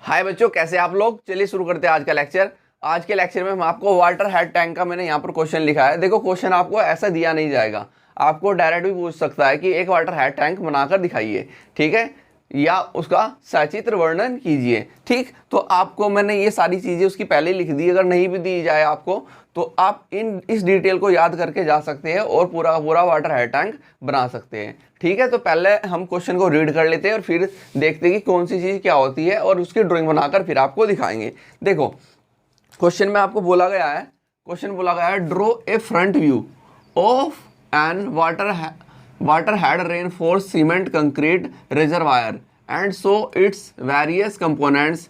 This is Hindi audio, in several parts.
हाय बच्चों, कैसे आप लोग। चलिए शुरू करते हैं आज का लेक्चर। आज के लेक्चर में हम आपको वाटर हेड टैंक का मैंने यहाँ पर क्वेश्चन लिखा है। देखो, क्वेश्चन आपको ऐसा दिया नहीं जाएगा, आपको डायरेक्ट भी पूछ सकता है कि एक वाटर हेड टैंक बनाकर दिखाइए, ठीक है, या उसका सचित्र वर्णन कीजिए। ठीक, तो आपको मैंने ये सारी चीज़ें उसकी पहले लिख दी। अगर नहीं भी दी जाए आपको तो आप इस डिटेल को याद करके जा सकते हैं और पूरा का पूरा वाटर हेड टैंक बना सकते हैं। ठीक है, तो पहले हम क्वेश्चन को रीड कर लेते हैं और फिर देखते हैं कि कौन सी चीज़ क्या होती है और उसकी ड्राइंग बनाकर फिर आपको दिखाएंगे। देखो, क्वेश्चन में आपको बोला गया है draw a front view of an water head reinforced cement concrete reservoir and show its various components.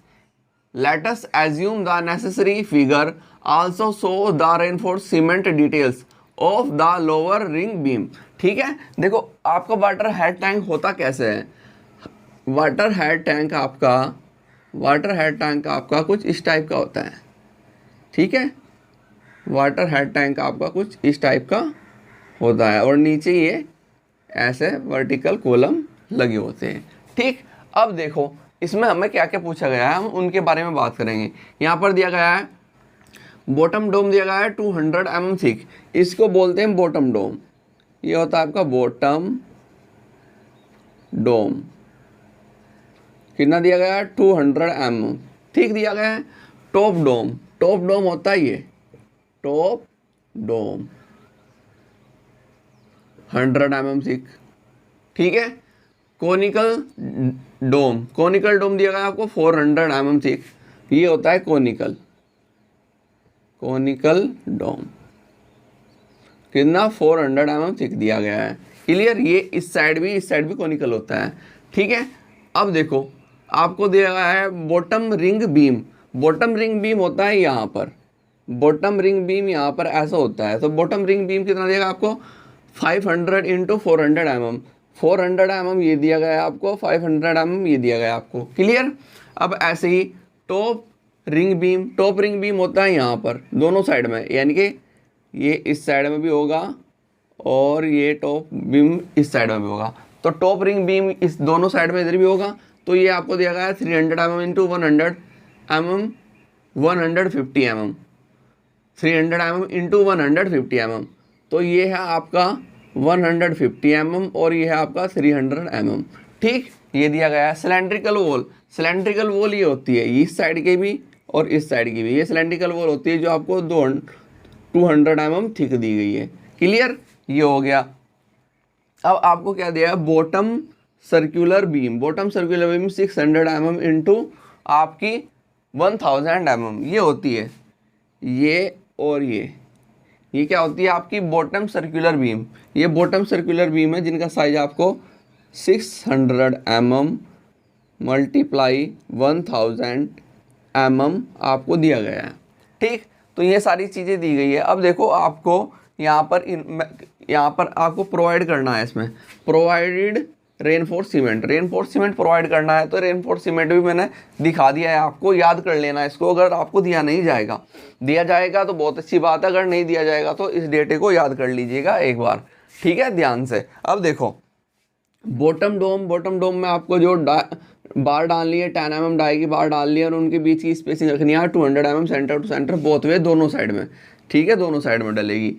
Let us assume the necessary figure also show the reinforced cement details of the lower ring beam. ठीक है, देखो आपका वाटर हेड टैंक होता कैसे है। वाटर हेड टैंक आपका कुछ इस टाइप का होता है। ठीक है, वाटर हेड टैंक आपका कुछ इस टाइप का होता है और नीचे ये ऐसे वर्टिकल कॉलम लगे होते हैं। ठीक, अब देखो इसमें हमें क्या क्या पूछा गया है, हम उनके बारे में बात करेंगे। यहाँ पर दिया गया है बॉटम डोम दिया गया है 200 mm थिक, इसको बोलते हैं बॉटम डोम। ये होता है आपका बॉटम डोम। कितना दिया गया है 200 mm थिक दिया गया है। टॉप डोम होता है ये टॉप डोम 100 mm थिक। ठीक है, कोनिकल डोम दिया गया आपको 400 mm थिक, ये होता है कोनिकल डोम। कितना 400 mm थिक दिया गया है। क्लियर, ये इस साइड भी कोनिकल होता है। ठीक है, अब देखो आपको दिया गया है बॉटम रिंग बीम होता है यहाँ पर। बॉटम रिंग बीम यहाँ पर ऐसा होता है, तो बॉटम रिंग बीम कितना देगा आपको 500 × 400 mm। 400 mm ये दिया गया है आपको, 500 mm ये दिया गया है आपको। क्लियर, अब ऐसे ही टॉप रिंग बीम होता है यहाँ पर दोनों साइड में, यानी कि ये इस साइड में भी होगा और ये टॉप बीम इस साइड में भी होगा। तो टॉप रिंग बीम इस दोनों साइड में इधर भी होगा, तो ये आपको दिया गया है 300 mm × 100 mm 150 mm 300 mm × 150 mm। तो ये है आपका 150 mm और ये है आपका 300 mm। ठीक, ये दिया गया है सिलेंड्रिकल वॉल ये होती है इस साइड के भी और इस साइड की भी। ये सिलेंड्रिकल वॉल होती है जो आपको 200 mm थिक दी गई है। क्लियर, ये हो गया। अब आपको क्या दिया है bottom circular beam 600 mm into आपकी 1000 mm ये होती है। ये और ये क्या होती है आपकी बॉटम सर्कुलर बीम। ये बॉटम सर्कुलर बीम है जिनका साइज आपको 600 mm × 1000 mm आपको दिया गया है। ठीक, तो ये सारी चीज़ें दी गई है। अब देखो आपको यहाँ पर आपको प्रोवाइड करना है, इसमें प्रोवाइडेड रेनफोर्स सीमेंट प्रोवाइड करना है। तो रेनफोर्स सीमेंट भी मैंने दिखा दिया है, आपको याद कर लेना है इसको। अगर आपको दिया जाएगा तो बहुत अच्छी बात है, अगर नहीं दिया जाएगा तो इस डेटे को याद कर लीजिएगा एक बार। ठीक है, ध्यान से। अब देखो बॉटम डोम में आपको जो बार डालनी है 10 mm डाई की बार डालनी है और उनके बीच की स्पेसिंग रखनी है 200 mm centre to centre both way दोनों साइड में। ठीक है, दोनों साइड में डलेगी।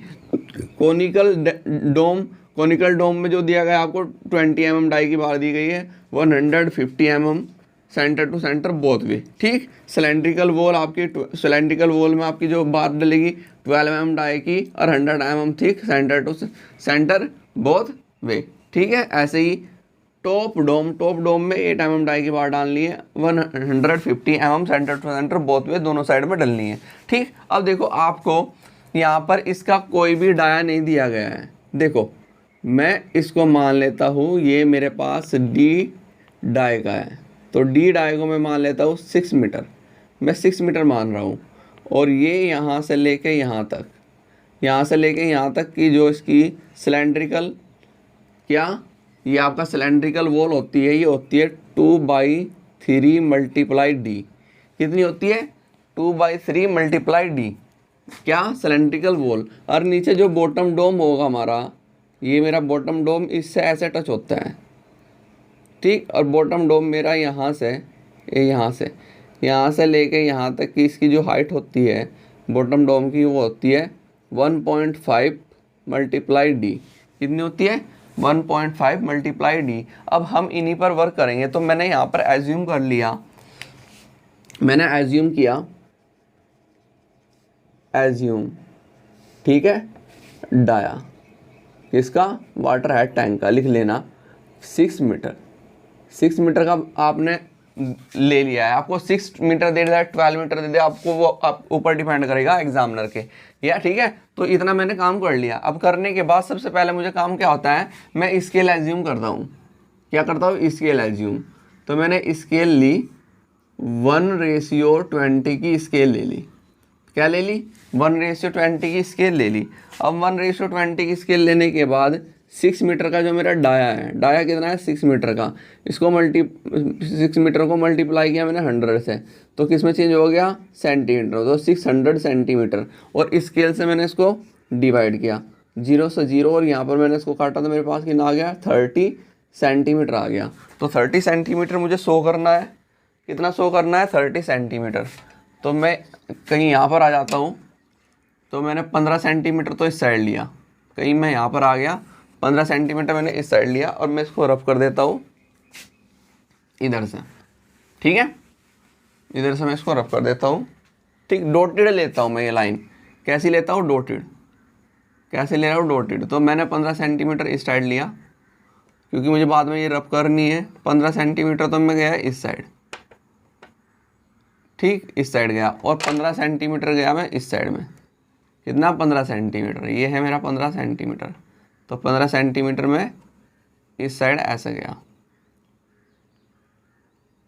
कोनिकल डोम में जो दिया गया आपको 20 mm डाई की बार दी गई है 150 mm centre to centre both way. ठीक, सिलेंड्रिकल वॉल में आपकी जो बार डलेगी 12 mm डाई की और 100 mm thick centre to centre both way. ठीक है, ऐसे ही टॉप डोम में 8 mm डाई की बार डालनी है 150 mm centre to centre both way दोनों साइड में डलनी है। ठीक, अब देखो आपको यहाँ पर इसका कोई भी डाया नहीं दिया गया है। देखो मैं इसको मान लेता हूँ ये मेरे पास डी डाई का है, तो डी डाई को मैं मान लेता हूँ 6 मीटर। मैं 6 मीटर मान रहा हूँ और ये यहाँ से लेके यहाँ तक की जो इसकी सिलेंड्रिकल ये आपका सिलेंड्रिकल वॉल होती है, ये होती है 2/3 × d। कितनी होती है 2/3 × d क्या सिलेंड्रिकल वॉल। और नीचे जो बॉटम डोम होगा हमारा, ये मेरा बॉटम डोम इससे ऐसे टच होता है। ठीक, और बॉटम डोम मेरा यहाँ से यहाँ से लेके यहाँ तक की इसकी जो हाइट होती है बॉटम डोम की, वो होती है 1.5 मल्टीप्लाई डी। कितनी होती है? 1.5 मल्टीप्लाई डी। अब हम इन्हीं पर वर्क करेंगे। तो मैंने यहाँ पर एज्यूम कर लिया, मैंने एज्यूम किया, एज्यूम, ठीक है, डाया किसका? वाटर हेड टैंक का। लिख लेना 6 मीटर। 6 मीटर का आपने ले लिया है। आपको 6 मीटर दे दिया, 12 मीटर दे दिया, आपको वो आप ऊपर डिपेंड करेगा एग्जामिनर के, या ठीक है। तो इतना मैंने काम कर लिया। अब करने के बाद सबसे पहले मुझे काम क्या होता है, मैं स्केल एज्यूम करता हूँ। क्या करता हूँ? Scale assume. तो मैंने स्केल ली 1:20 की स्केल ले ली। क्या ले ली? 1:20 की स्केल ले ली। अब 1:20 की स्केल लेने के बाद 6 मीटर का जो मेरा डाया है, डाया कितना है? 6 मीटर का। इसको 6 मीटर को मल्टीप्लाई किया मैंने 100 से, तो किस में चेंज हो गया? सेंटीमीटर। तो 600 सेंटीमीटर। और स्केल से मैंने इसको डिवाइड किया, 0 से 0, और यहाँ पर मैंने इसको काटा तो मेरे पास कितना आ गया? 30 सेंटीमीटर आ गया। तो 30 सेंटीमीटर मुझे शो करना है। कितना शो करना है? 30 सेंटीमीटर। तो मैं कहीं यहाँ पर आ जाता हूँ, तो मैंने 15 सेंटीमीटर तो इस साइड लिया, कहीं मैं यहाँ पर आ गया, 15 सेंटीमीटर मैंने इस साइड लिया, और मैं इसको रफ कर देता हूँ इधर से, ठीक है। इधर से मैं इसको रफ कर देता हूँ, ठीक। डॉटेड लेता हूँ मैं ये लाइन। कैसी लेता हूँ? डॉटेड। कैसे ले रहा हूँ? डॉटेड। तो मैंने 15 सेंटीमीटर इस साइड लिया, क्योंकि मुझे बाद में ये रफ करनी है। 15 सेंटीमीटर तो मैं गया इस साइड, ठीक, इस साइड गया, और 15 सेंटीमीटर गया मैं इस साइड में। कितना? 15 सेंटीमीटर। ये है मेरा 15 सेंटीमीटर। तो 15 सेंटीमीटर में इस साइड ऐसे गया,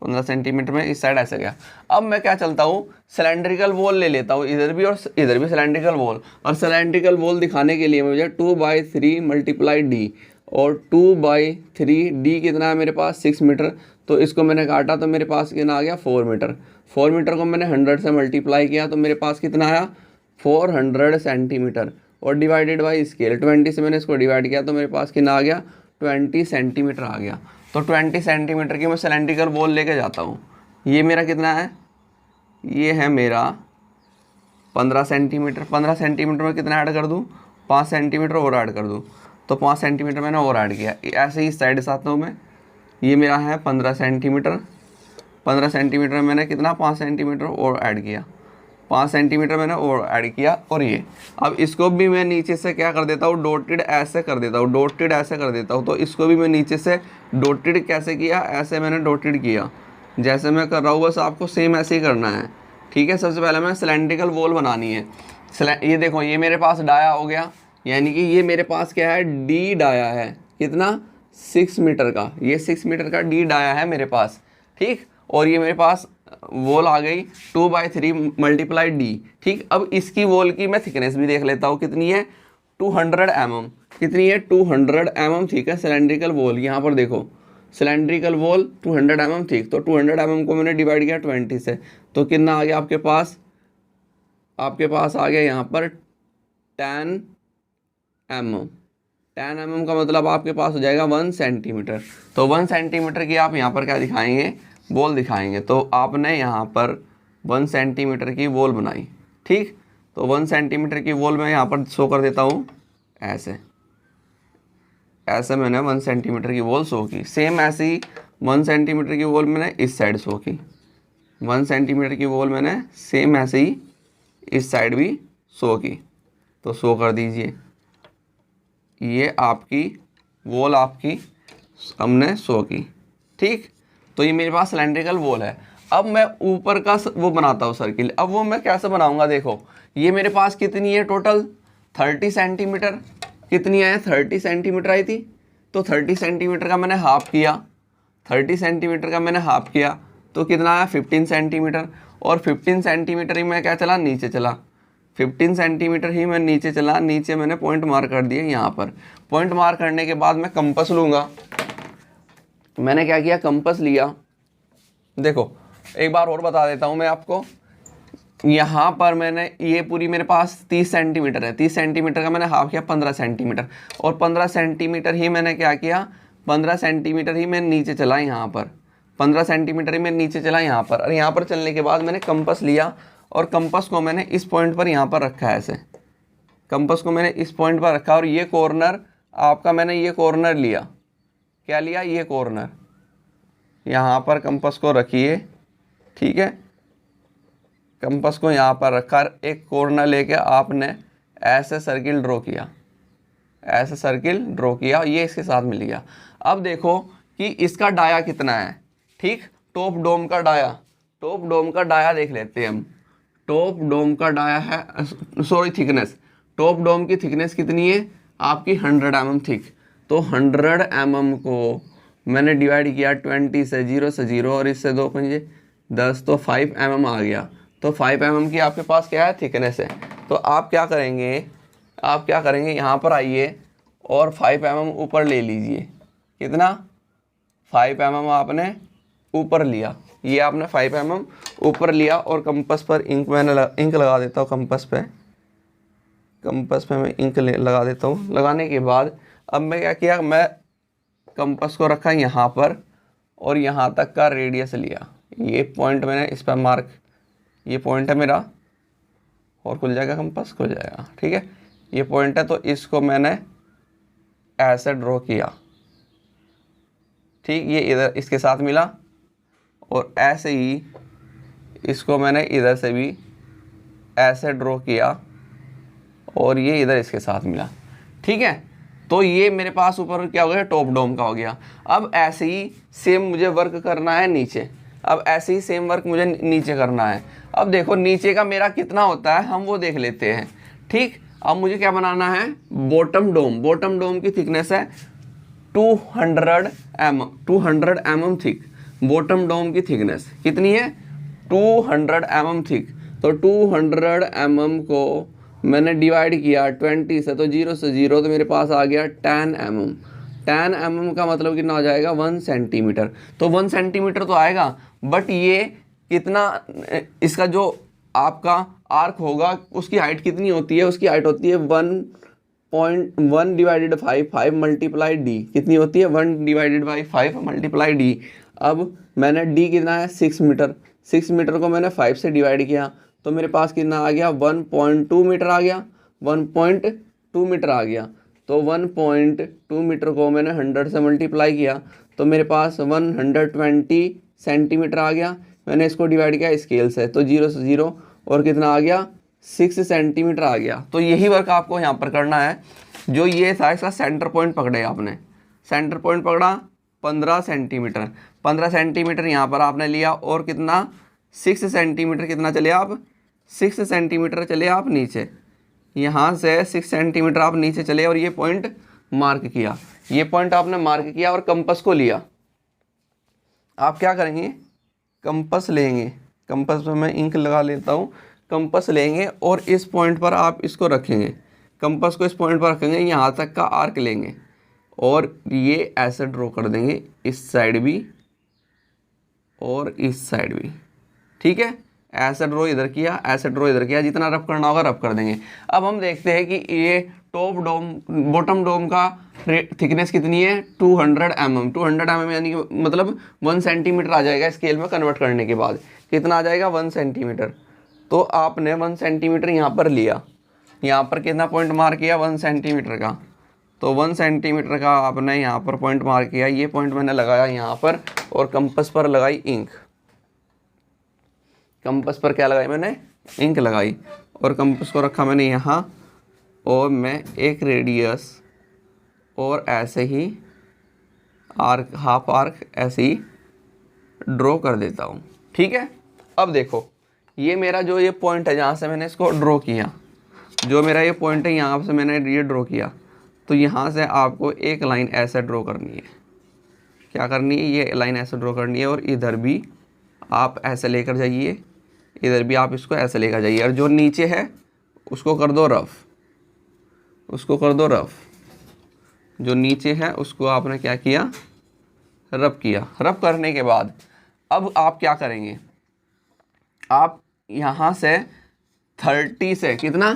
15 सेंटीमीटर में इस साइड ऐसे गया। अब मैं क्या चलता हूँ, सिलेंड्रिकल वॉल ले लेता हूँ, इधर भी और इधर भी सिलेंड्रिकल वॉल। और सिलेंड्रिकल वॉल दिखाने के लिए मुझे 2/3 मल्टीप्लाई डी, और 2/3 डी कितना है मेरे पास? 6 मीटर। तो इसको मैंने काटा तो मेरे पास कितना आ गया? 4 मीटर। 4 मीटर को मैंने 100 से मल्टीप्लाई किया तो मेरे पास कितना आया? 400 सेंटीमीटर। और डिवाइडेड बाई स्केल 20 से मैंने इसको डिवाइड किया तो मेरे पास कितना आ गया? 20 सेंटीमीटर आ गया। तो 20 सेंटीमीटर की मैं सिलेंड्रिकल वॉल लेके जाता हूँ। ये मेरा कितना है? ये है मेरा 15 सेंटीमीटर। 15 सेंटीमीटर में कितना ऐड कर दूँ? 5 सेंटीमीटर और ऐड कर दूँ। तो 5 सेंटीमीटर मैंने और ऐड किया। ऐसे ही साइड से आता हूँ मैं। ये मेरा है 15 सेंटीमीटर। 15 सेंटीमीटर में मैंने कितना? 5 सेंटीमीटर और ऐड किया। 5 सेंटीमीटर मैंने और ऐड किया। और ये अब इसको भी मैं नीचे से क्या कर देता हूँ? डॉटेड ऐसे कर देता हूँ, डॉटेड ऐसे कर देता हूँ। तो इसको भी मैं नीचे से डॉटेड कैसे किया? ऐसे मैंने डॉटेड किया, जैसे मैं कर रहा हूँ, बस आपको सेम ऐसे ही करना है, ठीक है। सबसे पहले मैं सिलेंड्रिकल वॉल बनानी है। ये देखो, ये मेरे पास डाया हो गया, यानी कि ये मेरे पास क्या है? डी डाया है। कितना? 6 मीटर का। ये 6 मीटर का डी डाया है मेरे पास, ठीक। और ये मेरे पास वॉल आ गई 2/3 मल्टीप्लाई डी, ठीक। अब इसकी वॉल की मैं थिकनेस भी देख लेता हूँ, कितनी है? 200 mm। कितनी है? 200 mm, ठीक है। सिलेंड्रिकल वॉल यहाँ पर देखो, सिलेंड्रिकल वॉल 200 mm, ठीक। तो 200 mm को मैंने डिवाइड किया 20 से, तो कितना आ गया आपके पास? आपके पास आ गया यहाँ पर 10 mm। 10 mm का मतलब आपके पास हो जाएगा 1 सेंटीमीटर। तो 1 सेंटीमीटर की आप यहाँ पर क्या दिखाएंगे? वॉल दिखाएंगे। तो आपने यहाँ पर 1 सेंटीमीटर की वॉल बनाई, ठीक। तो 1 सेंटीमीटर की वॉल मैं यहाँ पर शो कर देता हूँ ऐसे। ऐसे मैंने 1 सेंटीमीटर की वॉल शो की। सेम ऐसे ही 1 सेंटीमीटर की वॉल मैंने इस साइड शो की। 1 सेंटीमीटर की वॉल मैंने सेम ऐसे ही इस साइड भी शो की। तो शो कर दीजिए, ये आपकी वॉल आपकी हमने शो की, ठीक। तो ये मेरे पास सिलेंड्रिकल वॉल है। अब मैं ऊपर का वो बनाता हूँ सर्किल। अब वो मैं कैसे बनाऊंगा? देखो, ये मेरे पास कितनी है टोटल? 30 सेंटीमीटर। कितनी है? 30 सेंटीमीटर आई थी। तो 30 सेंटीमीटर का मैंने हाफ किया, 30 सेंटीमीटर का मैंने हाफ किया, तो कितना आया? 15 सेंटीमीटर। और 15 सेंटीमीटर ही मैं क्या चला? नीचे चला। 15 सेंटीमीटर ही मैं नीचे चला। नीचे मैंने पॉइंट मार्क कर दिए यहाँ पर। पॉइंट मार्क करने के बाद मैं कंपास लूँगा। मैंने क्या किया? कंपास लिया। देखो, एक बार और बता देता हूँ मैं आपको। यहाँ पर मैंने ये पूरी मेरे पास 30 सेंटीमीटर है। 30 सेंटीमीटर का मैंने हाफ किया 15 सेंटीमीटर। और 15 सेंटीमीटर ही मैंने क्या किया? 15 सेंटीमीटर ही मैं नीचे चला यहाँ पर। 15 सेंटीमीटर ही मैं नीचे चला यहाँ पर, और यहाँ पर चलने के बाद मैंने कंपास लिया और कंपास को मैंने इस पॉइंट पर यहाँ पर रखा है ऐसे, कंपास को मैंने इस पॉइंट पर रखा और ये कॉर्नर आपका मैंने ये कॉर्नर लिया, क्या लिया, ये कॉर्नर, यहाँ पर कंपास को रखिए, ठीक है, कंपास को यहाँ पर रखा, एक कॉर्नर लेके आपने ऐसे सर्किल ड्रॉ किया, ऐसे सर्किल ड्रॉ किया, ये इसके साथ मिल गया। अब देखो कि इसका डाया कितना है, ठीक, टॉप डोम का डाया, टॉप डोम का डाया देख लेते हैं हम। टॉप डोम का डाया है, सॉरी थिकनेस, टॉप डोम की थिकनेस कितनी है आपकी 100 mm थिक। तो 100 mm को मैंने डिवाइड किया 20 से, 0 से 0 और इससे 2 पंजे 10, तो 5 mm आ गया। तो 5 mm की आपके पास क्या है, थिकनेस है। तो आप क्या करेंगे, आप क्या करेंगे, यहाँ पर आइए और 5 mm ऊपर ले लीजिए, कितना, 5 mm आपने ऊपर लिया, ये आपने 5 mm ऊपर लिया और कंपास पर इंक मैंने इंक लगा देता हूँ, कंपास पे मैं इंक लगा देता हूँ। लगाने के बाद अब मैं क्या किया, मैं कंपास को रखा यहाँ पर और यहाँ तक का रेडियस लिया, ये पॉइंट मैंने इस पर मार्क, ये पॉइंट है मेरा, और खुल जाएगा कंपास, खुल जाएगा, ठीक है, ये पॉइंट है। तो इसको मैंने ऐसे ड्रॉ किया, ठीक, ये इधर इसके साथ मिला और ऐसे ही इसको मैंने इधर से भी ऐसे ड्रॉ किया और ये इधर इसके साथ मिला, ठीक है। तो ये मेरे पास ऊपर क्या हो गया, टॉप डोम का हो गया। अब ऐसे ही सेम मुझे वर्क करना है नीचे, अब ऐसे ही सेम वर्क मुझे नीचे करना है। अब देखो नीचे का मेरा कितना होता है हम वो देख लेते हैं, ठीक। अब मुझे क्या बनाना है, बॉटम डोम, बॉटम डोम की थिकनेस है 200 mm थिक, बॉटम डोम की थिकनेस कितनी है, 200 mm थिक। तो 200 mm को मैंने डिवाइड किया 20 से, तो 0 से 0, तो मेरे पास आ गया 10 mm। 10 mm का मतलब कितना हो जाएगा, 1 सेंटीमीटर। तो 1 सेंटीमीटर तो आएगा, बट ये कितना, इसका जो आपका आर्क होगा उसकी हाइट कितनी होती है, उसकी हाइट होती है 1.1 डिवाइडेड 5 मल्टीप्लाई डी, कितनी होती है, 1 डिवाइडेड बाई 5 मल्टीप्लाई डी। अब मैंने डी कितना है, 6 मीटर, 6 मीटर को मैंने 5 से डिवाइड किया, तो मेरे पास कितना आ गया, 1.2 मीटर आ गया, 1.2 मीटर आ गया। तो 1.2 मीटर को मैंने 100 से मल्टीप्लाई किया, तो मेरे पास 120 सेंटीमीटर आ गया। मैंने इसको डिवाइड किया स्केल से, तो 0 से 0 और कितना आ गया, 6 सेंटीमीटर आ गया। तो यही वर्क आपको यहाँ पर करना है। जो ये था इसका सेंटर पॉइंट पकड़े आपने, सेंटर पॉइंट पकड़ा 15 सेंटीमीटर, 15 सेंटीमीटर यहाँ पर आपने लिया और कितना, 6 सेंटीमीटर, कितना चले आप, 6 सेंटीमीटर चले आप नीचे, यहाँ से 6 सेंटीमीटर आप नीचे चले और ये पॉइंट मार्क किया, ये पॉइंट आपने मार्क किया और कंपास को लिया। आप क्या करेंगे, कंपास लेंगे, कंपास पे मैं इंक लगा लेता हूँ, कंपास लेंगे और इस पॉइंट पर आप इसको रखेंगे, कंपास को इस पॉइंट पर रखेंगे, यहाँ तक का आर्क लेंगे और ये ऐसे ड्रॉ कर देंगे, इस साइड भी और इस साइड भी, ठीक है। ऐसे ड्रॉ इधर किया, ऐसे ड्रॉ इधर किया, जितना रफ करना होगा रफ कर देंगे। अब हम देखते हैं कि ये टॉप डोम, बॉटम डोम का थिकनेस कितनी है, 200 mm, 200 mm यानी कि मतलब 1 सेंटीमीटर आ जाएगा स्केल में कन्वर्ट करने के बाद, कितना आ जाएगा, 1 सेंटीमीटर। तो आपने 1 सेंटीमीटर यहाँ पर लिया, यहाँ पर कितना पॉइंट मार्क किया, 1 सेंटीमीटर का। तो 1 सेंटीमीटर का आपने यहाँ पर पॉइंट मार्क किया, ये पॉइंट मैंने लगाया यहाँ पर और कंपास पर लगाई इंक, कंपास पर क्या लगाई मैंने, इंक लगाई और कंपास को रखा मैंने यहाँ और मैं एक रेडियस और ऐसे ही आर्क, हाफ आर्क ऐसे ही ड्रॉ कर देता हूँ, ठीक है। अब देखो ये मेरा जो ये पॉइंट है जहाँ से मैंने इसको ड्रॉ किया, जो मेरा ये पॉइंट है यहाँ से मैंने ये ड्रॉ किया, तो यहाँ से आपको एक लाइन ऐसे ड्रॉ करनी है, क्या करनी है, ये लाइन ऐसे ड्रॉ करनी है और इधर भी आप ऐसे लेकर जाइए, इधर भी आप इसको ऐसे लेकर जाइए और जो नीचे है उसको कर दो रफ, उसको कर दो रफ, जो नीचे है उसको आपने क्या किया, रफ किया। रफ करने के बाद अब आप क्या करेंगे, आप यहाँ से 30 से कितना,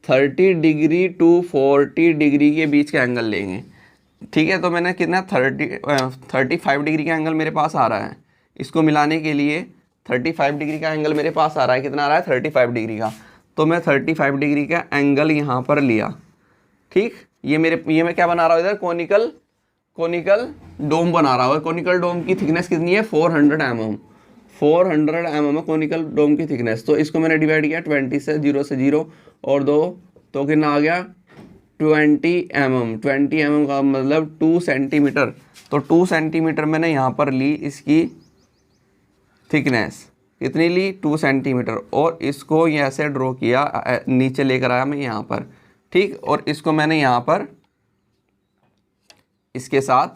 30 डिग्री टू 40 डिग्री के बीच का एंगल लेंगे, ठीक है। तो मैंने कितना 35 डिग्री का एंगल मेरे पास आ रहा है, इसको मिलाने के लिए 35 डिग्री का एंगल मेरे पास आ रहा है। कितना आ रहा है? 35 डिग्री का। तो मैं 35 डिग्री का एंगल यहाँ पर लिया, ठीक। ये मैं क्या बना रहा हूँ इधर? कोनिकल डोम बना रहा हूँ। कोनिकल डोम की थिकनेस कितनी है? 400 mm। 400 mm है कोनिकल डोम की थिकनेस। तो इसको मैंने डिवाइड किया 20 से, 0 से 0 और 2, तो कितना आ गया? 20 mm। 20 mm का मतलब 2 सेंटीमीटर। तो 2 सेंटीमीटर मैंने यहाँ पर ली इसकी थिकनेस। कितनी ली? 2 सेंटीमीटर। और इसको ये ऐसे ड्रॉ किया, नीचे लेकर आया मैं यहाँ पर, ठीक। और इसको मैंने यहाँ पर इसके साथ,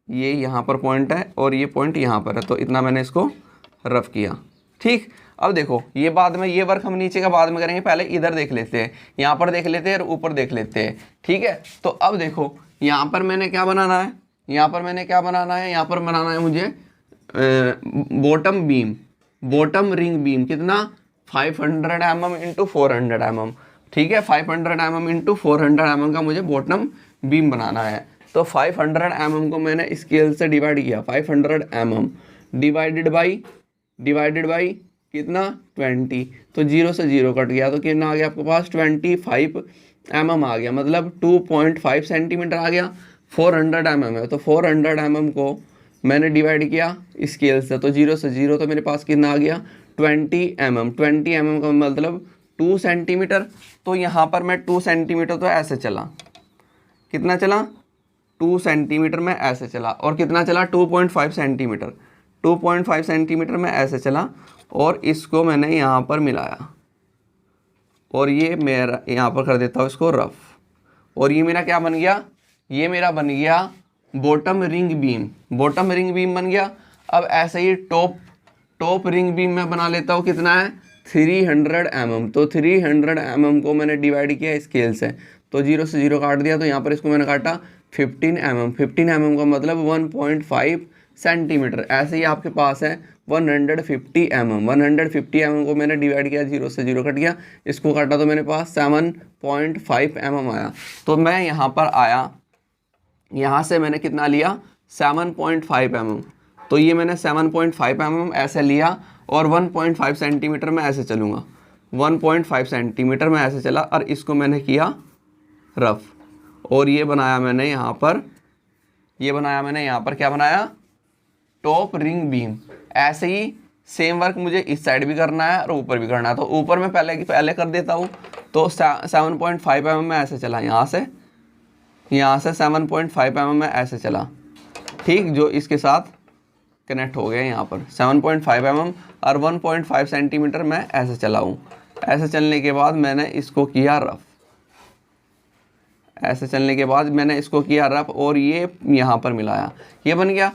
ये यहाँ पर पॉइंट है और ये पॉइंट यहाँ पर है, तो इतना मैंने इसको रफ किया, ठीक। अब देखो ये बाद में, ये वर्क हम नीचे का बाद में करेंगे, पहले इधर देख लेते हैं, यहाँ पर देख लेते हैं और ऊपर देख लेते हैं, ठीक है। तो अब देखो यहाँ पर मैंने क्या बनाना है? यहाँ पर बनाना है मुझे bottom beam, bottom ring beam. कितना? 500 mm इंटू 400 mm, ठीक है। 500 mm इंटू 400 mm का मुझे बॉटम बीम बनाना है। तो 500 mm को मैंने स्केल से डिवाइड किया। 500 mm डिवाइडेड बाई कितना? 20। तो 0 से 0 कट गया, तो कितना आ गया आपके पास? 25 mm आ गया, मतलब 2.5 सेंटीमीटर आ गया। 400 mm है, तो 400 mm को मैंने डिवाइड किया स्केल से, तो 0 से 0, तो मेरे पास कितना आ गया? 20 mm। 20 mm का मतलब 2 सेंटीमीटर। तो यहाँ पर मैं 2 सेंटीमीटर तो ऐसे चला, कितना चला? 2 सेंटीमीटर में ऐसे चला। और कितना चला? 2.5 सेंटीमीटर। 2.5 सेंटीमीटर में ऐसे चला और इसको मैंने यहाँ पर मिलाया और ये मेरा यहाँ पर कर देता हूँ इसको रफ। और ये मेरा क्या बन गया? ये मेरा बन गया bottom ring beam. Bottom ring beam बन गया। अब ऐसे ही टॉप रिंग बीम मैं बना लेता हूँ। कितना है? 300 mm। तो 300 mm को मैंने डिवाइड किया स्केल से, तो 0 से 0 काट दिया, तो यहाँ पर इसको मैंने काटा 15 mm। 15 mm का मतलब 1.5 सेंटीमीटर। ऐसे ही आपके पास है 150 mm। 150 mm को मैंने डिवाइड किया, 0 से 0 कट गया, इसको काटा तो मेरे पास 7.5 mm आया। तो मैं यहाँ पर आया, यहाँ से मैंने कितना लिया? 7.5 mm। तो ये मैंने 7.5 mm ऐसे लिया और 1.5 सेंटीमीटर में ऐसे चलूँगा। 1.5 सेंटीमीटर में ऐसे चला और इसको मैंने किया रफ। और ये बनाया मैंने यहाँ पर, क्या बनाया? Top ring beam. ऐसे ही सेम वर्क मुझे इस साइड भी करना है और ऊपर भी करना है। तो ऊपर मैं पहले कर देता हूँ। तो 7.5 mm में ऐसे चला, यहाँ से 7.5 mm में ऐसे चला, ठीक, जो इसके साथ कनेक्ट हो गया यहाँ पर 7.5 mm और 1.5 सेंटीमीटर में ऐसे चला हूँ। ऐसे चलने के बाद मैंने इसको किया रफ। ऐसे चलने के बाद मैंने इसको किया रफ और ये यहाँ पर मिलाया, ये बन गया।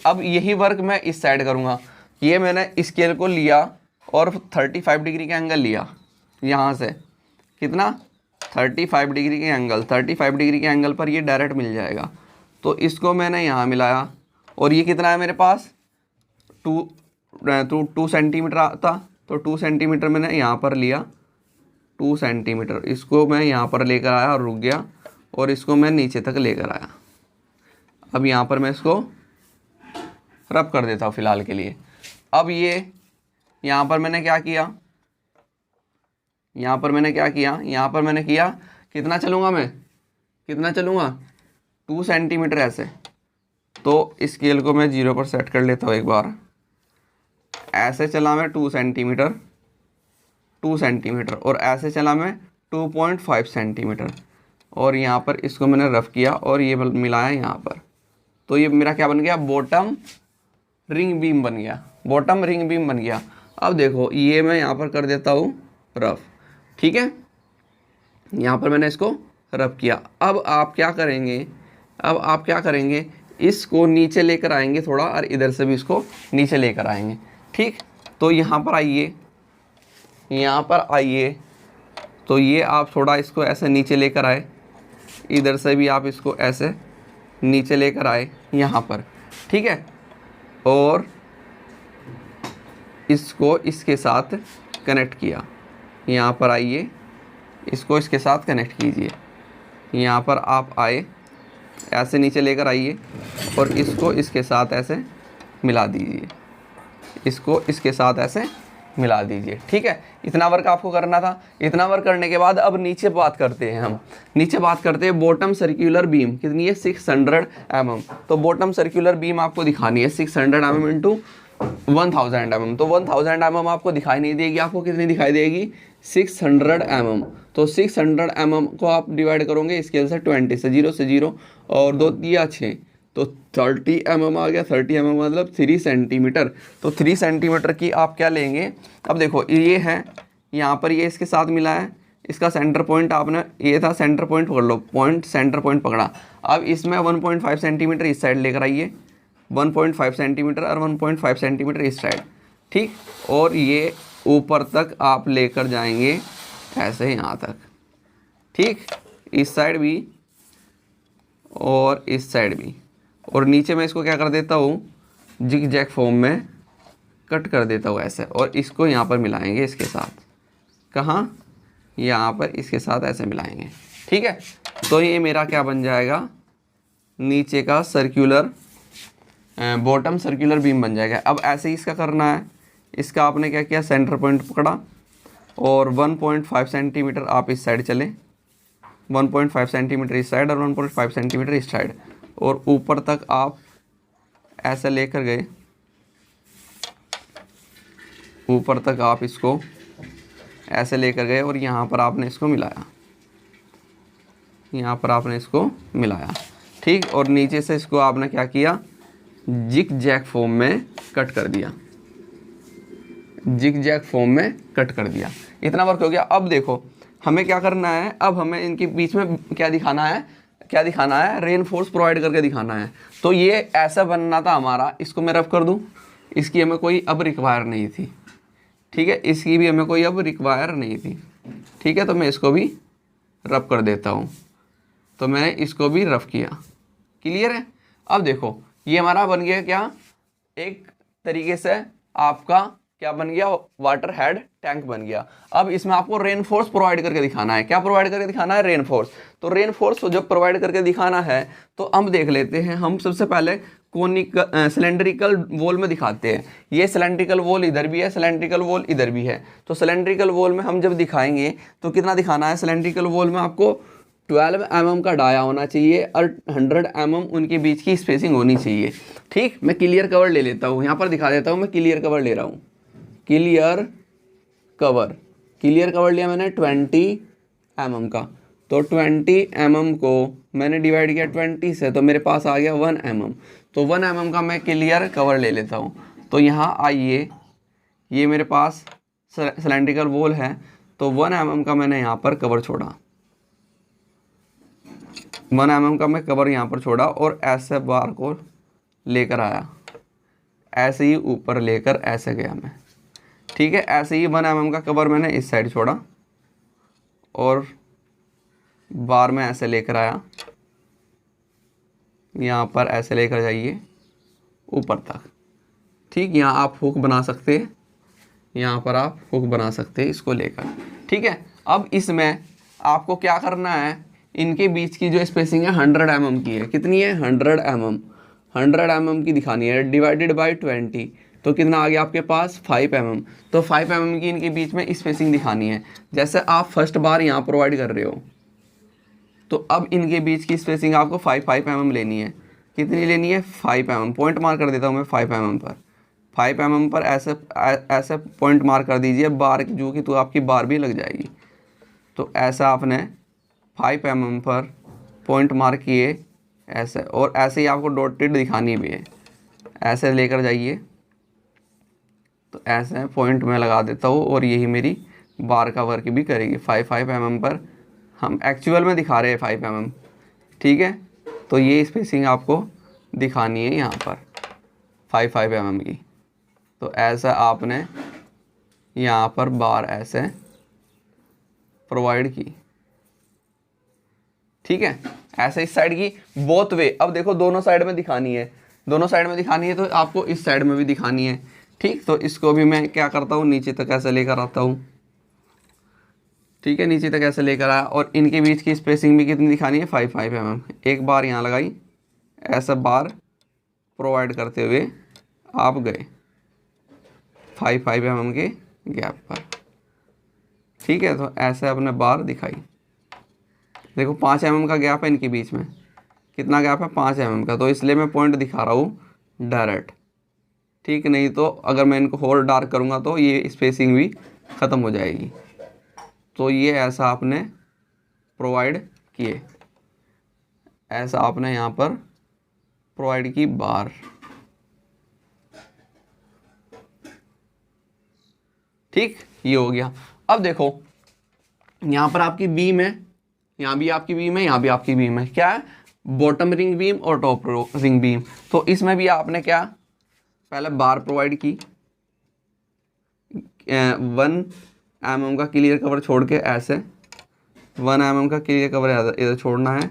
अब यही वर्क मैं इस साइड करूँगा। ये मैंने स्केल को लिया और 35 डिग्री का एंगल लिया यहाँ से। कितना? 35 डिग्री के एंगल। 35 डिग्री के एंगल पर ये डायरेक्ट मिल जाएगा। तो इसको मैंने यहाँ मिलाया और ये कितना है मेरे पास? 2 सेंटीमीटर आता। तो 2 सेंटीमीटर मैंने यहाँ पर लिया, 2 सेंटीमीटर। इसको मैं यहाँ पर लेकर आया और रुक गया और इसको मैं नीचे तक लेकर आया। अब यहाँ पर मैं इसको रब कर देता हूँ फ़िलहाल के लिए। अब ये यहाँ पर मैंने क्या किया? यहाँ पर मैंने किया कितना चलूँगा मैं? 2 सेंटीमीटर ऐसे। तो स्केल को मैं 0 पर सेट कर लेता हूँ एक बार। ऐसे चला मैं 2 सेंटीमीटर और ऐसे चला मैं 2.5 सेंटीमीटर। और यहाँ पर इसको मैंने रफ किया और ये मिलाया यहाँ पर। तो ये मेरा क्या बन गया? बॉटम रिंग बीम बन गया। अब देखो ये मैं यहाँ पर कर देता हूँ रफ, ठीक है। यहाँ पर मैंने इसको रफ किया। अब आप क्या करेंगे? इसको नीचे लेकर आएंगे थोड़ा और इधर से भी इसको नीचे लेकर आएंगे, ठीक। तो यहाँ पर आइए, तो ये आप थोड़ा इसको ऐसे नीचे लेकर आए, इधर से भी आप इसको ऐसे नीचे लेकर आए यहाँ पर, ठीक है। और इसको इसके साथ कनेक्ट किया। यहाँ पर आइए, इसको इसके साथ कनेक्ट कीजिए। यहाँ पर आप आए, ऐसे नीचे लेकर आइए और इसको इसके साथ ऐसे मिला दीजिए, इसको इसके साथ ऐसे मिला दीजिए। ठीक है, इतना वर्क आपको करना था। इतना वर्क करने के बाद अब नीचे बात करते हैं हम। नीचे बात करते हैं बॉटम सर्कुलर बीम कितनी है 600 mm। तो बॉटम सर्कुलर बीम आपको दिखानी है 600 mm इंटू 1000 mm। तो 1000 mm आपको दिखाई नहीं देगी, आपको कितनी दिखाई देगी 600 mm। तो 600 mm को आप डिवाइड करोगे स्केल से 20 से, 0 से 0 और 2 दिया 6, तो 30 mm आ गया। 30 mm मतलब 3 सेंटीमीटर। तो 3 सेंटीमीटर की आप क्या लेंगे, अब देखो ये है यहाँ पर, ये इसके साथ मिला है, इसका सेंटर पॉइंट आपने, ये था सेंटर पॉइंट पकड़ लो, पॉइंट सेंटर पॉइंट पकड़ा। अब इसमें 1.5 सेंटीमीटर इस साइड लेकर आइए, 1.5 सेंटीमीटर और 1.5 सेंटीमीटर इस साइड। ठीक, और ये ऊपर तक आप लेकर जाएंगे ऐसे यहाँ तक। ठीक, इस साइड भी और इस साइड भी। और नीचे मैं इसको क्या कर देता हूँ, जिग जैग फॉर्म में कट कर देता हूँ ऐसे, और इसको यहाँ पर मिलाएंगे इसके साथ। कहाँ, यहाँ पर इसके साथ ऐसे मिलाएंगे। ठीक है, तो ये मेरा क्या बन जाएगा, नीचे का सर्कुलर बॉटम सर्कुलर बीम बन जाएगा। अब ऐसे ही इसका करना है। इसका आपने क्या किया, सेंटर पॉइंट पकड़ा और 1.5 सेंटीमीटर आप इस साइड चले, 1.5 सेंटीमीटर इस साइड और 1.5 सेंटीमीटर इस साइड, और ऊपर तक आप ऐसे लेकर गए, ऊपर तक आप इसको ऐसे लेकर गए और यहाँ पर आपने इसको मिलाया, यहाँ पर आपने इसको मिलाया। ठीक, और नीचे से इसको आपने क्या किया, जिग जैग फॉर्म में कट कर दिया, जिग जैग फॉर्म में कट कर दिया। इतना वर्क हो गया। अब देखो हमें क्या करना है, अब हमें इनके बीच में क्या दिखाना है, क्या दिखाना है, रेनफोर्स प्रोवाइड करके दिखाना है। तो ये ऐसा बनना था हमारा, इसको मैं रफ कर दूं, इसकी हमें कोई अब रिक्वायर नहीं थी। ठीक है, इसकी भी हमें कोई अब रिक्वायर नहीं थी। ठीक है, तो मैं इसको भी रफ कर देता हूँ। तो मैंने इसको भी रफ किया, क्लियर है। अब देखो ये हमारा बन गया क्या, एक तरीके से आपका क्या बन गया, वाटर हेड टैंक बन गया। अब इसमें आपको रेनफोर्स प्रोवाइड करके दिखाना है। क्या प्रोवाइड करके दिखाना है, रेनफोर्स। तो रेनफोर्स जब प्रोवाइड करके दिखाना है तो हम देख लेते हैं, हम सबसे पहले कोनिकल सिलेंड्रिकल वॉल में दिखाते हैं। ये सिलेंड्रिकल वॉल इधर भी है, सिलेंड्रिकल वॉल इधर भी है। तो सिलेंड्रिकल वॉल में हम जब दिखाएंगे तो कितना दिखाना है, सिलेंड्रिकल वॉल में आपको 12 mm का डाया होना चाहिए और 100 mm उनके बीच की स्पेसिंग होनी चाहिए। ठीक, मैं क्लियर कवर ले लेता हूँ, यहाँ पर दिखा देता हूँ, मैं क्लियर कवर ले रहा हूँ। क्लियर कवर, क्लियर कवर लिया मैंने 20 mm का। तो 20 mm को मैंने डिवाइड किया 20 से, तो मेरे पास आ गया 1 mm। तो 1 mm का मैं क्लियर कवर ले लेता हूँ। तो यहाँ आइए, ये मेरे पास सिलेंड्रिकल वॉल है, तो 1 mm का मैंने यहाँ पर कवर छोड़ा, 1 mm का मैं कवर यहाँ पर छोड़ा और ऐसे बार को लेकर आया, ऐसे ही ऊपर लेकर ऐसे गया मैं। ठीक है, ऐसे ही 1 mm का कवर मैंने इस साइड छोड़ा और बार में ऐसे लेकर आया, यहाँ पर ऐसे लेकर जाइए ऊपर तक। ठीक, यहाँ आप हुक बना सकते हैं, यहाँ पर आप हुक बना सकते हैं इसको लेकर। ठीक है, अब इसमें आपको क्या करना है, इनके बीच की जो स्पेसिंग है 100 mm की है। कितनी है, 100 mm, 100 mm की दिखानी है, डिवाइडेड बाय 20, तो कितना आ गया आपके पास 5 mm। तो 5 mm की इनके बीच में स्पेसिंग दिखानी है। जैसे आप फर्स्ट बार यहाँ प्रोवाइड कर रहे हो, तो अब इनके बीच की स्पेसिंग आपको 5 mm लेनी है। कितनी लेनी है, 5 mm। पॉइंट मार्क कर देता हूँ मैं 5 mm पर, 5 mm पर ऐसे ऐसे पॉइंट मार्क कर दीजिए, बार जो कि तो आपकी बार भी लग जाएगी। तो ऐसा आपने 5 mm पर पॉइंट मार्क किए ऐसे, और ऐसे ही आपको डॉटेड दिखानी भी है, ऐसे लेकर जाइए। तो ऐसे पॉइंट मैं लगा देता हूँ और यही मेरी बार का वर्क भी करेगी। 5 mm पर हम एक्चुअल में दिखा रहे हैं 5 mm। ठीक है, तो ये स्पेसिंग आपको दिखानी है यहाँ पर 5 mm की। तो ऐसा आपने यहाँ पर बार ऐसे प्रोवाइड की। ठीक है, ऐसे इस साइड की बोथ वे। अब देखो दोनों साइड में दिखानी है, दोनों साइड में दिखानी है, तो आपको इस साइड में भी दिखानी है। ठीक, तो इसको भी मैं क्या करता हूँ, नीचे तक ऐसे लेकर आता हूँ। ठीक है, नीचे तक ऐसे लेकर आया और इनके बीच की स्पेसिंग भी कितनी दिखानी है, 5 mm। एक बार यहाँ लगाई, ऐसा बार प्रोवाइड करते हुए आप गए 5 mm के गैप पर। ठीक है, तो ऐसे आपने बार दिखाई। देखो 5 mm का गैप है इनके बीच में, कितना गैप है 5 mm का, तो इसलिए मैं पॉइंट दिखा रहा हूँ डायरेक्ट। ठीक, नहीं तो अगर मैं इनको और डार्क करूँगा तो ये स्पेसिंग भी ख़त्म हो जाएगी। तो ये ऐसा आपने प्रोवाइड किए, ऐसा आपने यहाँ पर प्रोवाइड की बार। ठीक, ये हो गया। अब देखो यहाँ पर आपकी बीम है, यहाँ भी आपकी बीम है, यहाँ भी आपकी बीम है। क्या है? बॉटम रिंग बीम और टॉप रिंग बीम। तो इसमें भी आपने क्या, पहले बार प्रोवाइड की, 1 mm का क्लियर कवर छोड़ के ऐसे 1 mm का क्लियर कवर इधर छोड़ना है,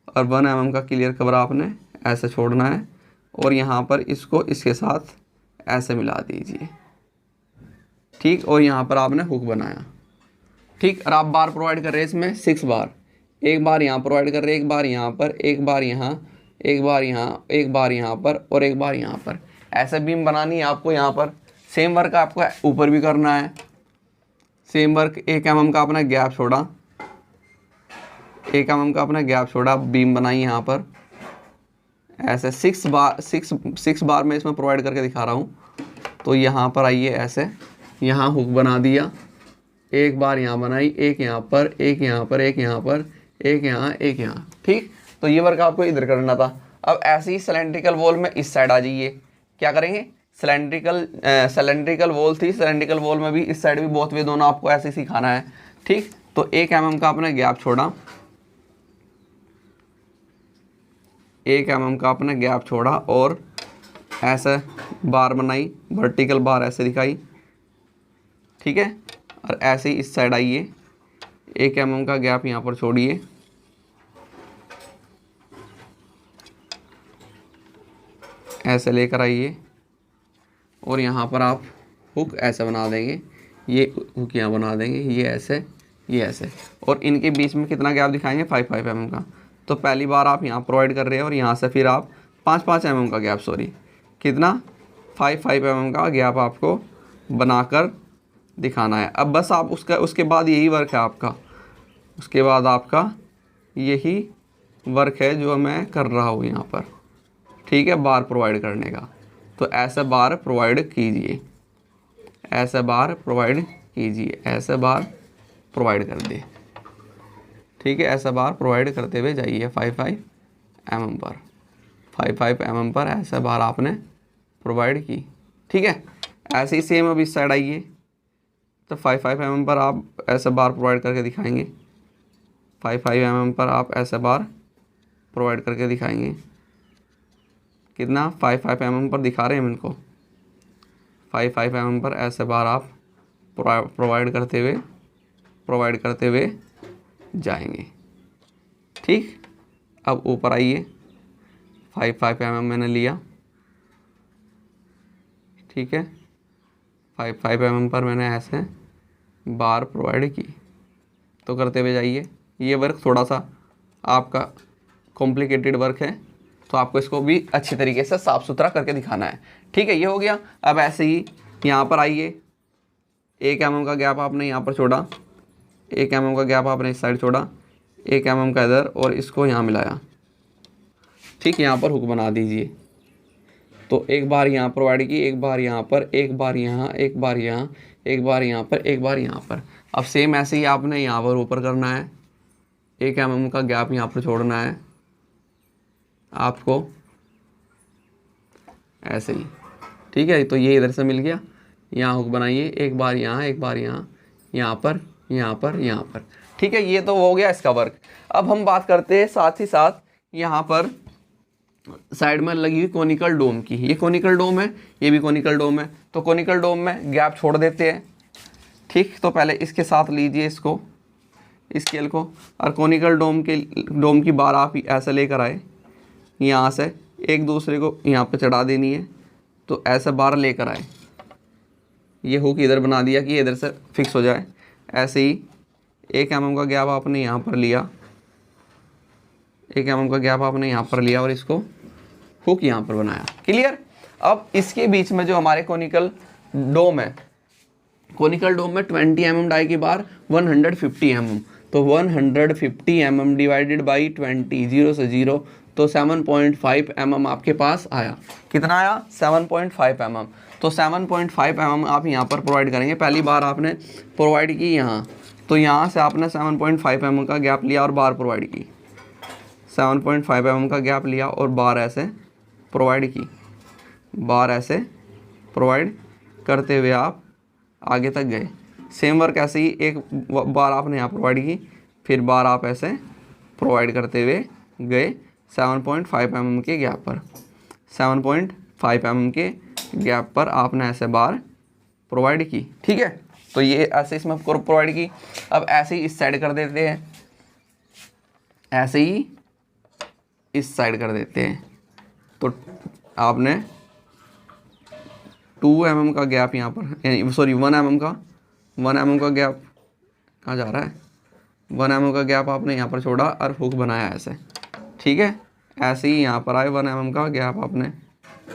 और 1 mm का क्लियर कवर आपने ऐसे छोड़ना है, और यहाँ पर इसको इसके साथ ऐसे मिला दीजिए। ठीक, और यहाँ पर आपने हुक बनाया। ठीक, और आप बार प्रोवाइड कर रहे हैं इसमें 6 बार। एक बार यहाँ प्रोवाइड कर रहे हैं, एक बार यहाँ पर, एक बार यहाँ, एक बार यहाँ, एक बार यहाँ पर, और एक बार यहाँ पर। ऐसे बीम बनानी है आपको। यहाँ पर सेम वर्क आपको ऊपर भी करना है। सेम वर्क 1 mm का अपना गैप छोड़ा, 1 mm का अपना गैप छोड़ा, बीम बनाई यहाँ पर ऐसे 6 बार मैं इसमें प्रोवाइड करके दिखा रहा हूँ। तो यहाँ पर आइए, ऐसे यहाँ हुक बना दिया, एक बार यहाँ बनाई, एक यहाँ पर, एक यहाँ पर, एक यहाँ पर, एक यहाँ, एक यहाँ। ठीक, तो ये वर्क आपको इधर करना था। अब ऐसे ही सिलेंड्रिकल वॉल में इस साइड आ जाइए। क्या करेंगे? सिलेंड्रिकल वॉल थी, सिलेंड्रिकल वॉल में भी इस साइड भी बोथ वे दोनों आपको ऐसे सिखाना है। ठीक, तो 1 mm का आपने गैप छोड़ा, 1 mm का आपने गैप छोड़ा, और ऐसे बार बनाई, वर्टिकल बार ऐसे दिखाई। ठीक है, और ऐसे ही इस साइड आइए, 1 mm का गैप यहाँ पर छोड़िए, ऐसे लेकर आइए, और यहाँ पर आप हुक ऐसे बना देंगे, ये हुक यहाँ बना देंगे, ये ऐसे, ये ऐसे, और इनके बीच में कितना गैप दिखाएंगे? 5 mm का। तो पहली बार आप यहाँ प्रोवाइड कर रहे हैं, और यहाँ से फिर आप 5 mm का गैप, सॉरी कितना, 5 mm का गैप आपको बनाकर दिखाना है। अब बस आप उसके बाद यही वर्क है आपका, उसके बाद आपका यही वर्क है जो मैं कर रहा हूँ यहाँ पर। ठीक है, बार प्रोवाइड करने का। तो ऐसे बार प्रोवाइड कीजिए, ऐसे बार प्रोवाइड कीजिए, ऐसे बार प्रोवाइड कर दे। ठीक है, ऐसा बार प्रोवाइड करते हुए जाइए 5 mm पर, 5 mm पर ऐसा बार आपने प्रोवाइड की। ठीक है, ऐसे ही सेम अब इस साइड आइए, तो 5 mm पर आप ऐसा बार प्रोवाइड करके दिखाएंगे, 5 mm पर आप ऐसा बार प्रोवाइड करके दिखाएंगे। कितना? 5 mm पर दिखा रहे हैं हम इनको, 5 mm पर ऐसे बार आप प्रोवाइड करते हुए जाएंगे। ठीक, अब ऊपर आइए, 5 mm मैंने लिया। ठीक है, 5 mm पर मैंने ऐसे बार प्रोवाइड की। तो करते हुए जाइए। ये वर्क थोड़ा सा आपका कॉम्प्लिकेटेड वर्क है, तो आपको इसको भी अच्छी तरीके से साफ़ सुथरा करके दिखाना है। ठीक है, ये हो गया। अब ऐसे ही यहाँ पर आइए, 1 mm का गैप आपने यहाँ पर छोड़ा, 1 mm का गैप आपने इस साइड छोड़ा, 1 mm का इधर, और इसको यहाँ मिलाया। ठीक, यहाँ पर हुक बना दीजिए। तो एक बार यहाँ प्रोवाइड की, एक बार यहाँ पर, एक बार यहाँ, एक बार यहाँ, एक बार यहाँ पर, एक बार यहाँ पर। अब सेम ऐसे ही आपने यहाँ पर ऊपर करना है, 1 mm का गैप यहाँ पर छोड़ना है आपको, ऐसे ही। ठीक है, तो ये इधर से मिल गया। यहाँ हुक बनाइए, एक बार यहाँ, एक बार यहाँ, यहाँ पर, यहाँ पर, यहाँ पर। ठीक है, ये तो हो गया इसका वर्क। अब हम बात करते हैं साथ ही साथ यहाँ पर साइड में लगी हुई कोनिकल डोम की। ये कोनिकल डोम है, ये भी कोनिकल डोम है। तो कोनिकल डोम में गैप छोड़ देते हैं। ठीक, तो पहले इसके साथ लीजिए इसको, स्केल को, और कोनिकल डोम की बार आप ऐसे लेकर आए, यहाँ से एक दूसरे को यहाँ पे चढ़ा देनी है। तो ऐसे बार लेकर आए, ये हुक इधर बना दिया कि इधर से फिक्स हो जाए। ऐसे ही 1 mm का गैप आपने यहाँ पर लिया, 1 mm का गैप आपने यहाँ पर लिया, और इसको हुक यहाँ पर बनाया। क्लियर? अब इसके बीच में जो हमारे कोनिकल डोम है, कोनिकल डोम में 20 mm डाई की बार 150 mm, तो 150 mm डिवाइडेड बाई 20, 0 से 0, तो 7.5 mm आपके पास आया। कितना आया? 7.5 mm। तो 7.5 mm आप यहाँ पर प्रोवाइड करेंगे। पहली बार आपने प्रोवाइड की यहाँ, तो यहाँ से आपने 7.5 mm का गैप लिया और बार प्रोवाइड की, 7.5 mm का गैप लिया और बार ऐसे प्रोवाइड की, बार ऐसे प्रोवाइड करते हुए आप आगे तक गए। सेम वर्क ऐसे ही एक बार आपने यहाँ प्रोवाइड की, फिर बार आप ऐसे प्रोवाइड करते हुए गए 7.5 mm के गैप पर, 7.5 mm के गैप पर आपने ऐसे बार प्रोवाइड की। ठीक है, तो ये ऐसे इसमें प्रोवाइड की। अब ऐसे ही इस साइड कर देते हैं, ऐसे ही इस साइड कर देते हैं। तो आपने 2 mm का गैप यहाँ पर, सॉरी 1 mm का, 1 mm का गैप कहाँ जा रहा है, 1 mm का गैप आपने यहाँ पर छोड़ा और हुक बनाया ऐसे। ठीक है, ऐसे ही यहाँ पर आए 1 mm का गैप आपने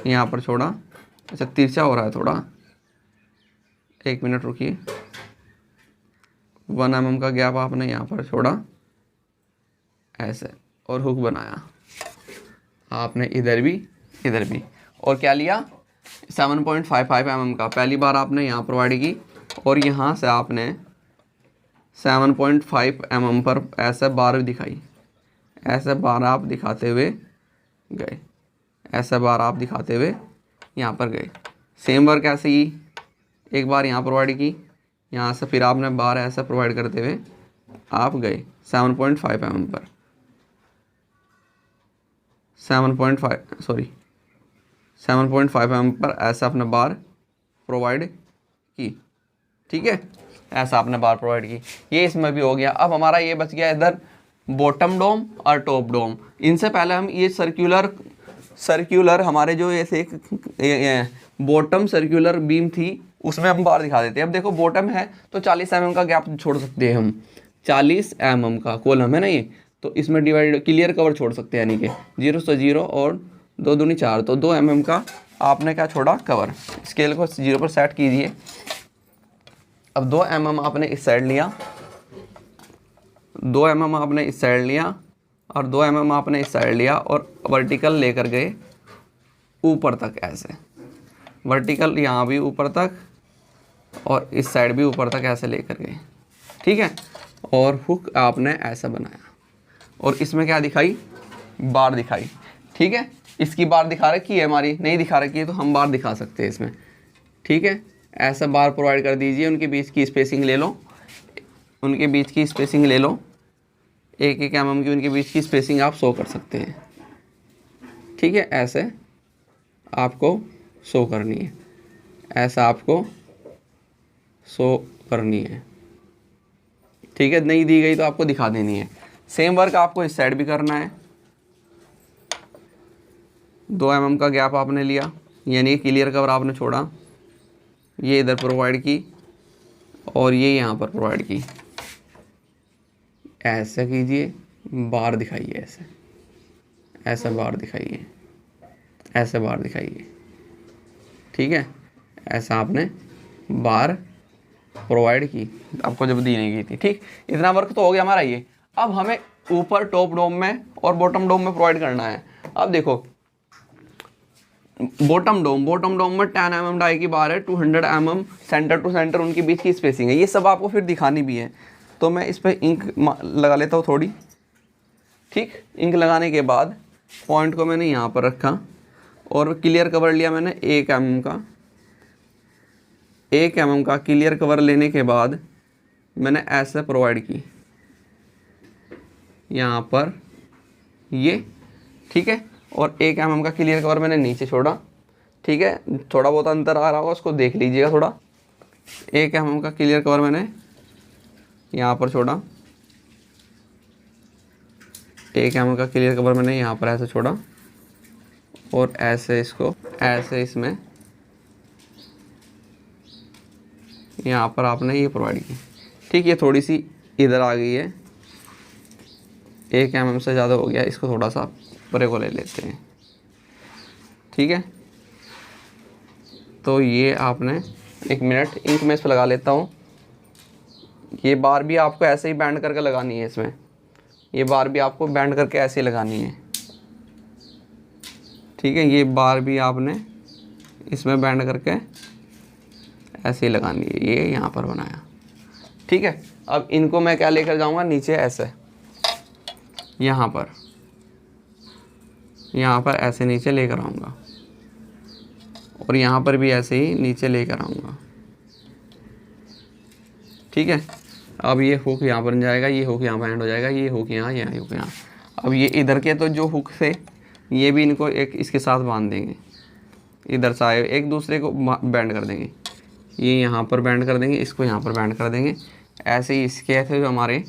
यहाँ पर छोड़ा। अच्छा तिरछा हो रहा है थोड़ा, 1 मिनट रुकिए। 1 mm का गैप आपने यहाँ पर छोड़ा ऐसे और हुक बनाया आपने, इधर भी इधर भी, और क्या लिया 7.55 mm का। पहली बार आपने यहाँ प्रोवाइड की और यहाँ से आपने 7.5 mm पर ऐसे बार दिखाई, ऐसे बार आप दिखाते हुए गए, ऐसे बार आप दिखाते हुए यहाँ पर गए। सेम वर्क ऐसे ही एक बार यहाँ प्रोवाइड की, यहाँ से फिर आपने बार ऐसे प्रोवाइड करते हुए आप गए 7.5 mm पर, 7.5 mm पर ऐसा आपने बार प्रोवाइड की। ठीक है, ऐसा आपने बार प्रोवाइड की। ये इसमें भी हो गया। अब हमारा ये बच गया इधर बॉटम डोम और टॉप डोम। इनसे पहले हम ये सर्कुलर हमारे जो ऐसे बॉटम सर्कुलर बीम थी उसमें हम बार दिखा देते हैं। अब देखो बॉटम है तो 40 mm का गैप छोड़ सकते हैं हम, 40 mm का कॉलम है ना ये, तो इसमें डिवाइड क्लियर कवर छोड़ सकते हैं, यानी कि 0 से 0 और 2 दूनी 4, तो 2 mm का आपने क्या छोड़ा, कवर। स्केल को 0 पर सेट कीजिए। अब 2 mm आपने इस साइड लिया, 2 mm आपने इस साइड लिया और 2 mm आपने इस साइड लिया और वर्टिकल लेकर गए ऊपर तक ऐसे, वर्टिकल यहाँ भी ऊपर तक और इस साइड भी ऊपर तक ऐसे लेकर गए। ठीक है, और हुक आपने ऐसा बनाया और इसमें क्या दिखाई, बार दिखाई। ठीक है, इसकी बार दिखा रखी है, हमारी नहीं दिखा रखी है तो हम बार दिखा सकते हैं इसमें। ठीक है, ऐसा बार प्रोवाइड कर दीजिए, उनके बीच की स्पेसिंग ले लो, उनके बीच की स्पेसिंग ले लो, 1-1 mm की उनके बीच की स्पेसिंग आप शो कर सकते हैं। ठीक है, ऐसे आपको शो करनी है, ऐसा आपको शो करनी है। ठीक है, नहीं दी गई तो आपको दिखा देनी है। सेम वर्क आपको इस साइड भी करना है। 2 mm का गैप आपने लिया, यानी क्लियर कवर आपने छोड़ा, ये इधर प्रोवाइड की और ये यहाँ पर प्रोवाइड की। ऐसा कीजिए, बार दिखाइए, ऐसे ऐसा बार दिखाइए, ऐसे बार दिखाइए। ठीक है, ऐसा आपने बार प्रोवाइड की, आपको जब दी नहीं गई थी। ठीक, इतना वर्क तो हो गया हमारा ये। अब हमें ऊपर टॉप डोम में और बॉटम डोम में प्रोवाइड करना है। अब देखो बॉटम डोम में 10 mm डाई की बार है, 200 mm सेंटर टू सेंटर उनके बीच की स्पेसिंग है। ये सब आपको फिर दिखानी भी है, तो मैं इस पर इंक लगा लेता हूँ थोड़ी। ठीक, इंक लगाने के बाद पॉइंट को मैंने यहाँ पर रखा और क्लियर कवर लिया मैंने 1 mm का। 1 mm का क्लियर कवर लेने के बाद मैंने ऐसे प्रोवाइड की यहाँ पर ये। ठीक है, और 1 mm का क्लियर कवर मैंने नीचे छोड़ा। ठीक है, थोड़ा बहुत अंतर आ रहा होगा, उसको देख लीजिएगा थोड़ा। 1 mm का क्लियर कवर मैंने यहाँ पर छोड़ा, 1 mm का क्लियर कवर मैंने यहाँ पर ऐसे छोड़ा और ऐसे इसको ऐसे इसमें यहाँ पर आपने ये प्रोवाइड की। ठीक, ये थोड़ी सी इधर आ गई है, 1 mm से ज़्यादा हो गया, इसको थोड़ा सा परे को ले लेते हैं। ठीक है, तो ये आपने 1 मिनट इंक में इस पर लगा लेता हूँ। ये बार भी आपको ऐसे ही बैंड करके लगानी है इसमें, ये बार भी आपको बैंड करके ऐसे ही लगानी है, ठीक है। ये बार भी आपने इसमें बैंड करके ऐसे ही लगानी है, ये यहाँ पर बनाया, ठीक है। अब इनको मैं क्या लेकर जाऊँगा नीचे, ऐसे यहाँ पर ऐसे नीचे लेकर आऊँगा, और यहाँ पर भी ऐसे ही नीचे लेकर आऊँगा, ठीक है। अब ये हुक यहाँ पर बन जाएगा, ये हुक यहाँ पर एंड हो जाएगा, ये हुक यहाँ, ये हुक यहाँ। अब ये इधर के तो जो हुक थे ये भी इनको एक इसके साथ बांध देंगे, इधर से आए एक दूसरे को बैंड कर देंगे, ये यहाँ पर बैंड कर देंगे, इसको यहाँ पर बैंड कर देंगे। ऐसे ही इसके थे जो हमारे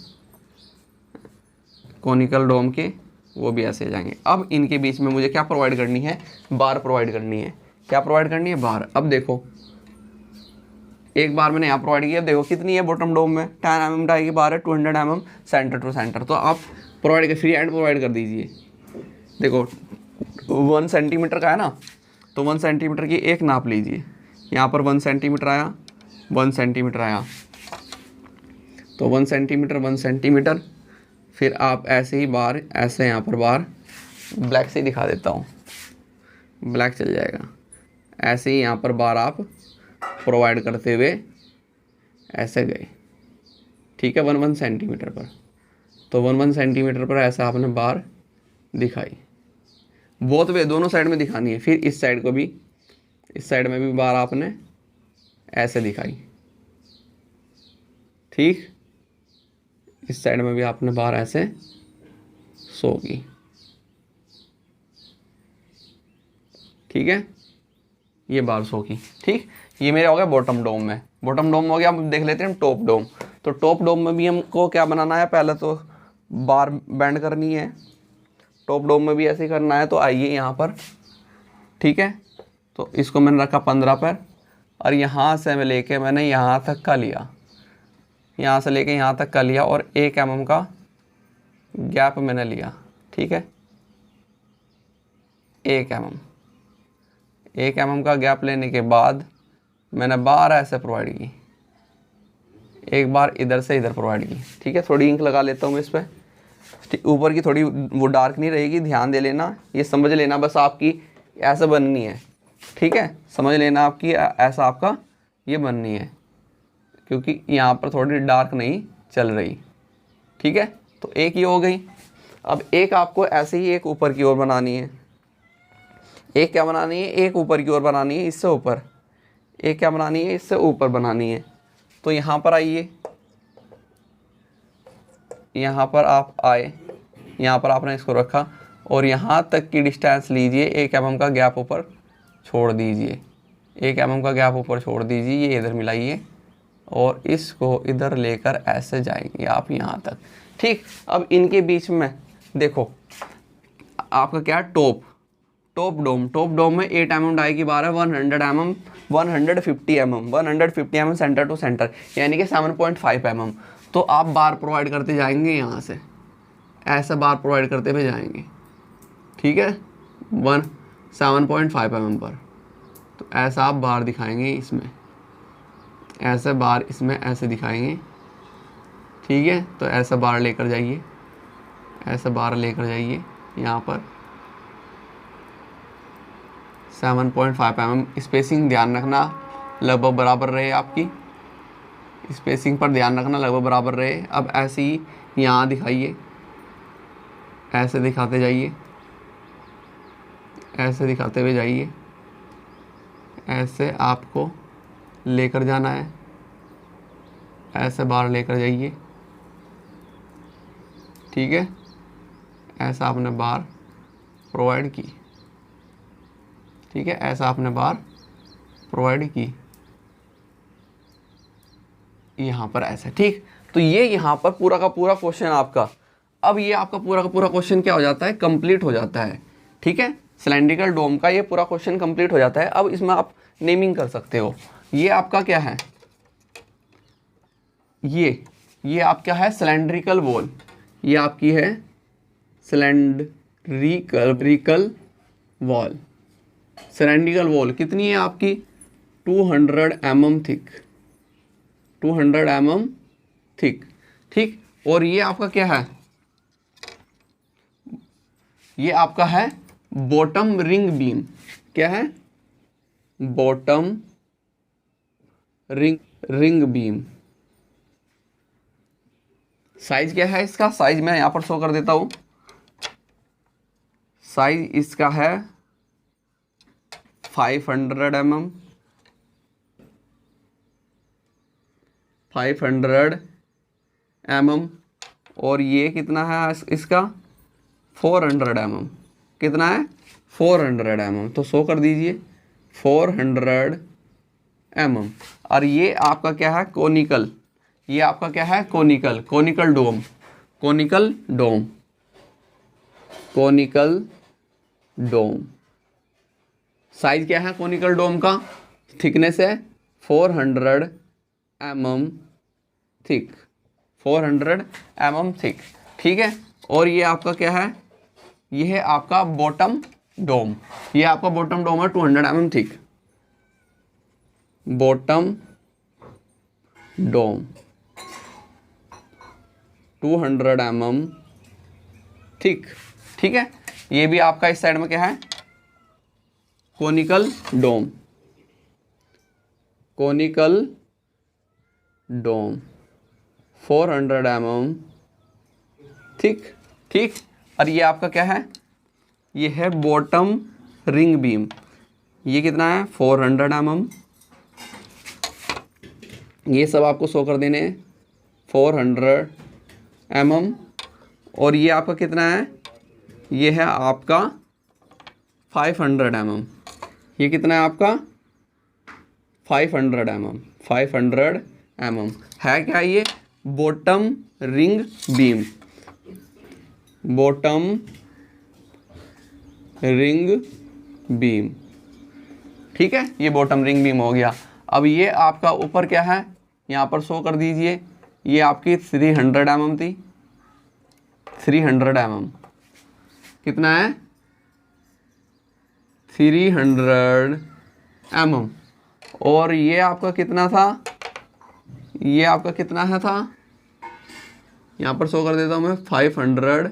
कॉनिकल डोम के, वो भी ऐसे जाएंगे। अब इनके बीच में मुझे क्या प्रोवाइड करनी है, बार प्रोवाइड करनी है। क्या प्रोवाइड करनी है, बार। अब देखो एक बार मैंने यहाँ प्रोवाइड किया, देखो कितनी है बॉटम डोम में, 10 mm डाई की बार है, 200 mm सेंटर टू सेंटर। तो आप प्रोवाइड कर फ्री एंड प्रोवाइड कर दीजिए। देखो 1 सेंटीमीटर का है ना, तो 1 सेंटीमीटर की एक नाप लीजिए, यहाँ पर 1 सेंटीमीटर आया, 1 सेंटीमीटर आया, तो 1 सेंटीमीटर 1 सेंटीमीटर। फिर आप ऐसे ही बार, ऐसे यहाँ पर बार ब्लैक से दिखा देता हूँ, ब्लैक चल जाएगा। ऐसे ही यहाँ पर बार आप प्रोवाइड करते हुए ऐसे गए, ठीक है, 1 सेंटीमीटर पर। तो 1 सेंटीमीटर पर ऐसा आपने बार दिखाई, बोथ वे दोनों साइड में दिखानी है। फिर इस साइड को भी, इस साइड में भी बार आपने ऐसे दिखाई, ठीक। इस साइड में भी आपने बार ऐसे शो की, ठीक है, ये बार शो की, ठीक। ये मेरा हो गया बॉटम डोम में, बॉटम डोम हो गया। अब देख लेते हैं टॉप डोम। तो टॉप डोम में भी हमको क्या बनाना है, पहले तो बार बैंड करनी है, टॉप डोम में भी ऐसे ही करना है। तो आइए यहाँ पर, ठीक है, तो इसको मैंने रखा 15 पर, और यहाँ से मैं लेके मैंने यहाँ तक का लिया, यहाँ से लेके यहाँ तक का लिया, और 1 mm का गैप मैंने लिया, ठीक है, 1 mm का गैप लेने के बाद मैंने बार ऐसे प्रोवाइड की, एक बार इधर से इधर प्रोवाइड की, ठीक है। थोड़ी इंक लगा लेता हूँ मैं इस पर, ऊपर की थोड़ी वो डार्क नहीं रहेगी, ध्यान दे लेना, ये समझ लेना बस आपकी ऐसा बननी है, ठीक है, समझ लेना आपकी ऐसा आपका ये बननी है, क्योंकि यहाँ पर थोड़ी डार्क नहीं चल रही, ठीक है। तो एक ये हो गई। अब एक आपको ऐसे ही एक ऊपर की ओर बनानी है, एक क्या बनानी है, एक ऊपर की ओर बनानी है, इससे ऊपर, एक क्या बनानी है, इससे ऊपर बनानी है। तो यहाँ पर आइए, यहाँ पर आप आए, यहाँ पर आपने इसको रखा, और यहाँ तक की डिस्टेंस लीजिए, 1 mm का गैप ऊपर छोड़ दीजिए, 1 mm का गैप ऊपर छोड़ दीजिए, ये इधर मिलाइए, और इसको इधर लेकर ऐसे जाएंगे आप यहाँ तक, ठीक। अब इनके बीच में देखो आपका क्या, टॉप डोम में 8 mm डाई की बार है, 150 mm सेंटर टू सेंटर, यानी कि 7.5 mm। तो आप बार प्रोवाइड करते जाएंगे, यहाँ से ऐसा बार प्रोवाइड करते हुए जाएंगे, ठीक है, 7.5 mm पर। तो ऐसा आप बार दिखाएंगे इसमें, ऐसे बार इसमें ऐसे दिखाएंगे, ठीक है। तो ऐसा बार लेकर जाइए, ऐसा बार लेकर जाइए यहाँ पर 7.5 mm। स्पेसिंग ध्यान रखना लगभग बराबर रहे, आपकी स्पेसिंग पर ध्यान रखना लगभग बराबर रहे। अब ऐसे ही यहाँ दिखाइए, ऐसे दिखाते जाइए, ऐसे दिखाते हुए जाइए, ऐसे आपको लेकर जाना है, ऐसे बार लेकर जाइए, ठीक है। ऐसा आपने बार प्रोवाइड की, ठीक है, ऐसा आपने बार प्रोवाइड की यहाँ पर ऐसे, ठीक। तो ये यहाँ पर पूरा का पूरा क्वेश्चन आपका, अब ये आपका पूरा का पूरा क्वेश्चन क्या हो जाता है, कंप्लीट हो जाता है, ठीक है। सिलेंड्रिकल डोम का ये पूरा क्वेश्चन कंप्लीट हो जाता है। अब इसमें आप नेमिंग कर सकते हो। ये आपका क्या है, ये आपका है सिलेंड्रिकल वॉल, ये आपकी है सिलेंड्रिकल वॉल। सिलेंड्रिकल वॉल कितनी है आपकी, 200 mm थिक, 200 mm थिक, ठीक। और ये आपका क्या है, ये आपका है बॉटम रिंग बीम। क्या है, बॉटम रिंग बीम। साइज क्या है इसका, साइज मैं यहां पर शो कर देता हूं। साइज इसका है 500 mm, 500 mm। और ये कितना है इसका, 400 mm। कितना है, 400 mm। तो शो कर दीजिए 400 mm। और ये आपका क्या है, कोनिकल। ये आपका क्या है, कोनिकल, कोनिकल डोम, कोनिकल डोम, कोनिकल डोम। साइज क्या है कोनिकल डोम का, थिकनेस है 400 mm थिक, 400 mm थिक, ठीक है। और ये आपका क्या है, ये है आपका बॉटम डोम। ये आपका बॉटम डोम है 200 mm थिक, बॉटम डोम 200 mm थिक, ठीक है। ये भी आपका इस साइड में क्या है, कोनिकल डोम, कोनिकल डोम 400 mm थिक, ठीक। और ये आपका क्या है, ये है बॉटम रिंग बीम। ये कितना है, 400 mm। ये सब आपको शो कर देने 400 mm। और ये आपका कितना है, ये है आपका 500 mm। ये कितना है आपका 500 mm, 500 mm है क्या, ये bottom ring beam, bottom ring beam, ठीक है। ये बॉटम रिंग बीम हो गया। अब ये आपका ऊपर क्या है, यहाँ पर शो कर दीजिए। ये आपकी 300 mm थी, 300 mm। कितना है, 300 mm। और ये आपका कितना था, ये आपका कितना है था, यहाँ पर शो कर देता हूँ मैं 500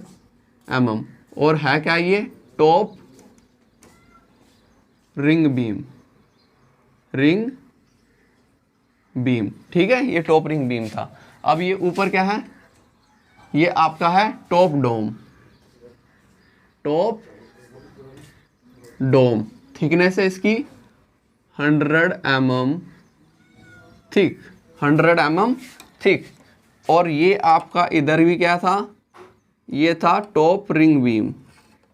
mm। और है क्या, ये top ring beam, ring beam, ठीक है। ये टॉप रिंग बीम था। अब ये ऊपर क्या है, ये आपका है टॉप डोम, टॉप डोम। थिकनेस है इसकी 100 mm थिक, 100 mm थिक। और ये आपका इधर भी क्या था, ये था टॉप रिंग बीम।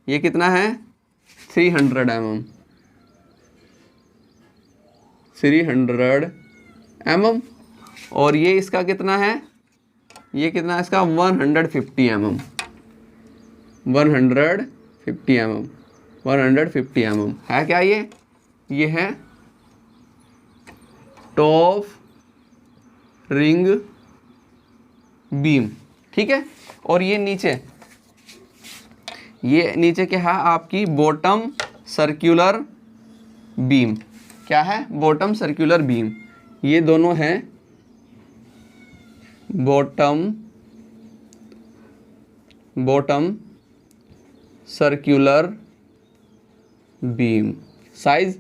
ये कितना है, 300 mm, 300 mm। और ये इसका कितना है, ये कितना है इसका 150 mm, 150 mm, 150 mm है क्या, ये है टॉप रिंग बीम, ठीक है। और ये नीचे क्या है आपकी बॉटम सर्कुलर बीम। क्या है, बॉटम सर्कुलर बीम। ये दोनों हैं bottom circular beam. Size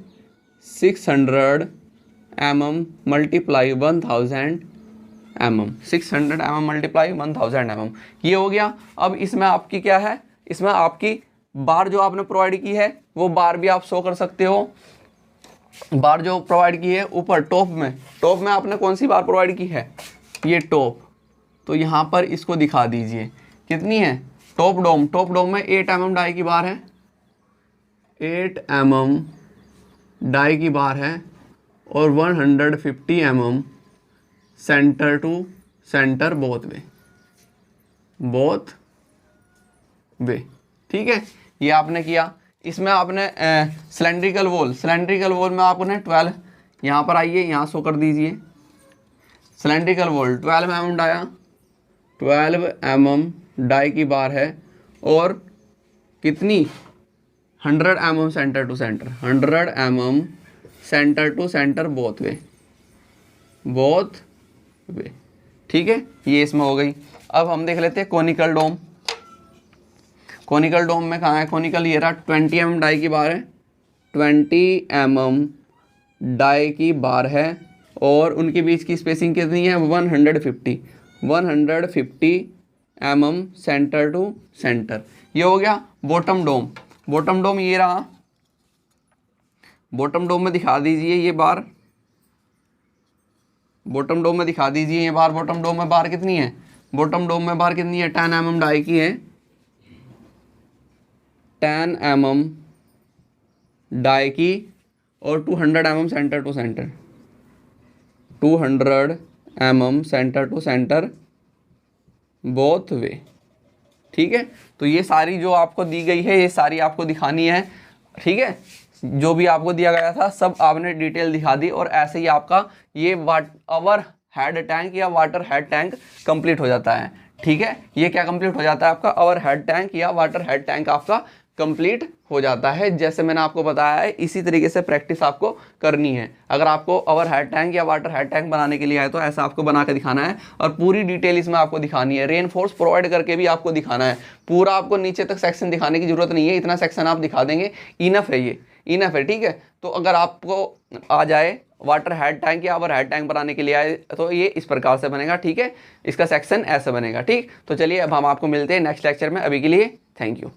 600 mm multiply 1000 mm, 600 mm multiply 1000 mm। ये हो गया। अब इसमें आपकी क्या है, इसमें आपकी बार जो आपने प्रोवाइड की है वो बार भी आप शो कर सकते हो। बार जो प्रोवाइड की है ऊपर टॉप में आपने कौन सी बार प्रोवाइड की है, ये टॉप। तो यहाँ पर इसको दिखा दीजिए कितनी है, टॉप डोम में 8 mm डाई की बार है, 8 mm डाई की बार है। और 150 mm centre to centre both way, ठीक है। ये आपने किया। इसमें आपने सिलेंड्रिकल वॉल में आपने 12, यहाँ पर आइए, यहाँ शो कर दीजिए cylindrical wall 12 mm dia, 12 mm dia की बार है। और कितनी, 100 mm centre to centre, 100 mm centre to centre both way. ठीक है, ये इसमें हो गई। अब हम देख लेते हैं कोनिकल डोम। कोनिकल डोम में कहाँ है कोनिकल, ये रहा 20 mm डाई की बार है, 20 mm डाई की बार है और उनके बीच की स्पेसिंग कितनी है 150 mm सेंटर टू सेंटर। ये हो गया बॉटम डोम। बॉटम डोम ये रहा, बॉटम डोम में दिखा दीजिए ये बार, बॉटम डोम में दिखा दीजिए ये बार। बॉटम डोम में बार कितनी है, बॉटम डोम में बार कितनी है 10 mm डाई की है, 10 mm डाई की और 200 mm centre to centre, 200 mm centre to centre both way. ठीक है, तो ये सारी जो आपको दी गई है ये सारी आपको दिखानी है। ठीक है, जो भी आपको दिया गया था सब आपने डिटेल दिखा दी और ऐसे ही आपका ये ओवर हेड टैंक या वाटर हेड टैंक कंप्लीट हो जाता है। ठीक है, ये क्या कंप्लीट हो जाता है आपका ओवर हेड टैंक या वाटर हेड टैंक आपका कंप्लीट हो जाता है। जैसे मैंने आपको बताया है इसी तरीके से प्रैक्टिस आपको करनी है। अगर आपको ओवर हेड टैंक या वाटर हेड टैंक बनाने के लिए आए तो ऐसा आपको बना के दिखाना है और पूरी डिटेल इसमें आपको दिखानी है। रेनफोर्स प्रोवाइड करके भी आपको दिखाना है। पूरा आपको नीचे तक सेक्शन दिखाने की जरूरत नहीं है, इतना सेक्शन आप दिखा देंगे इनफ है, ये इनफ है। ठीक है, तो अगर आपको आ जाए वाटर हेड टैंक या ओवर हेड टैंक बनाने के लिए आए तो ये इस प्रकार से बनेगा। ठीक है, इसका सेक्शन ऐसे बनेगा। ठीक, तो चलिए अब हम आपको मिलते हैं नेक्स्ट लेक्चर में। अभी के लिए थैंक यू।